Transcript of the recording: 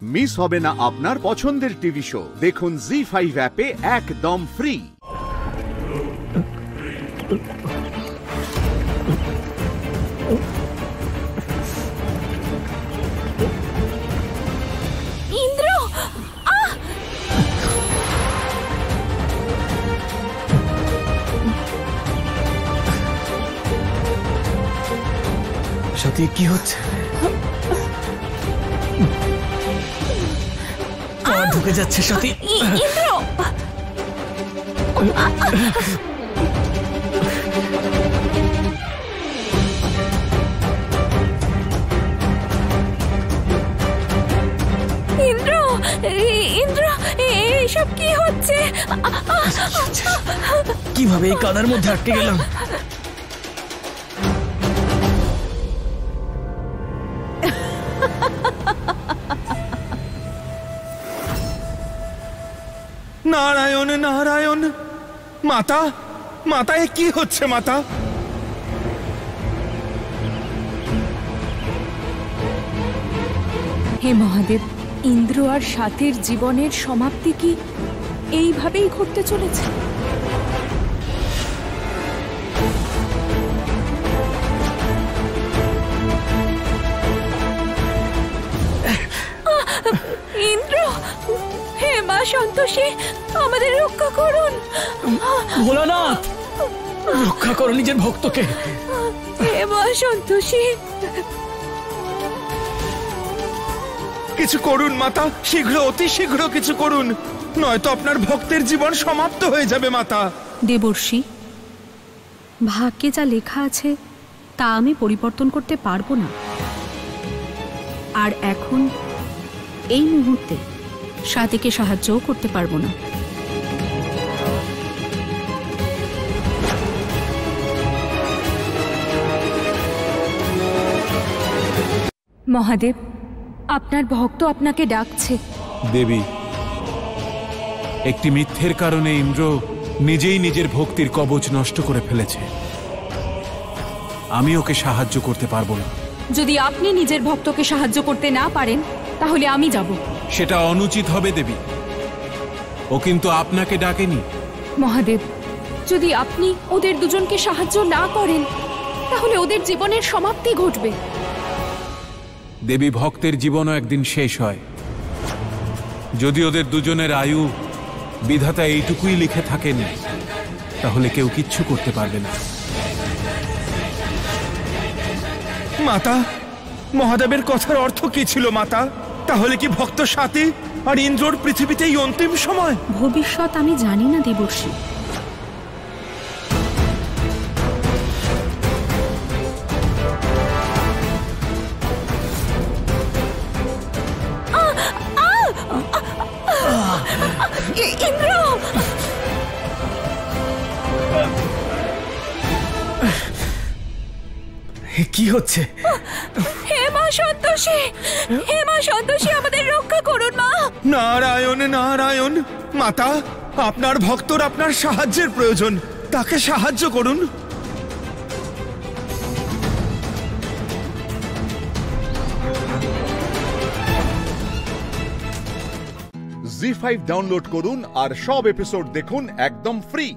Miss হবে না আপনার পছন্দের টিভি শো। দেখুন জি5 অ্যাপে একদম ফ্রি। ইন্দ্র, সাথী কি হচ্ছে? ঢুকে যাচ্ছে সাথী। ইন্দ্র, ইন্দ্র, ইন্দ্র, এসব কি হচ্ছে? কিভাবে এই কাদার মধ্যে আটকে গেলাম? নারায়ণ নারায়ণ, মাতা মাতা, এ কি হচ্ছে মাতা? হে মহাদেব, ইন্দ্র আর সাথের জীবনের সমাপ্তি কি এইভাবেই ঘটতে চলেছে? ইন্দ্র, হে মা সন্তোষী, আমাদের রক্ষা করুন। ভোলানাথ, রক্ষা করো নিজের ভক্তকে। হে মা সন্তোষী, কিছু করুন মাতা, শীঘ্র, অতি শীঘ্র কিছু করুন, নয়তো আপনার ভক্তের জীবন সমাপ্ত হয়ে যাবে মাতা। দেবর্ষি, ভাগ্যে যা লেখা আছে তা আমি পরিবর্তন করতে পারবো না। আর এখন এই মুহূর্তে সাথীকে সাহায্যও করতে পারবো না। মহাদেব, আপনার ভক্ত আপনাকে ডাকছে। দেবী, একটি মিথ্যের কারণে ইন্দ্র নিজেই নিজের ভক্তির কবচ নষ্ট করে ফেলেছে। আমি ওকে সাহায্য করতে পারবো না। যদি আপনি নিজের ভক্তকে সাহায্য করতে না পারেন তাহলে আমি যাব। সেটা অনুচিত হবে দেবী, ও কিন্তু আপনাকে ডাকেনি। মহাদেব, যদি আপনি ওদের দুজনকে সাহায্য না করেন তাহলে ওদের জীবনের সমাপ্তি ঘটবে। দেবী, ভক্তের জীবনও একদিন শেষ হয়। যদি ওদের দুজনের আয়ু বিধাতা এইটুকুই লিখে থাকেন, তাহলে কেউ কিচ্ছু করতে পারবে না। মাতা, মহাদেবের কথার অর্থ কি ছিল মাতা? তাহলে কি ভক্ত সাথী আর ইন্দ্রর পৃথিবীতে এই অন্তিম সময়? ভবিষ্যৎ আমি জানি না দেবর্ষি। ইন্দ্র, কি হচ্ছে? হে মা সন্তোষী, হে মা সন্তোষী, আমাদের রক্ষা করুন মা। নারায়ণ নারায়ণ, মাতা, আপনার ভক্তর আপনার সাহায্যের প্রয়োজন, তাকে সাহায্য করুন। জি5 ডাউনলোড করুন আর সব এপিসোড দেখুন একদম ফ্রি।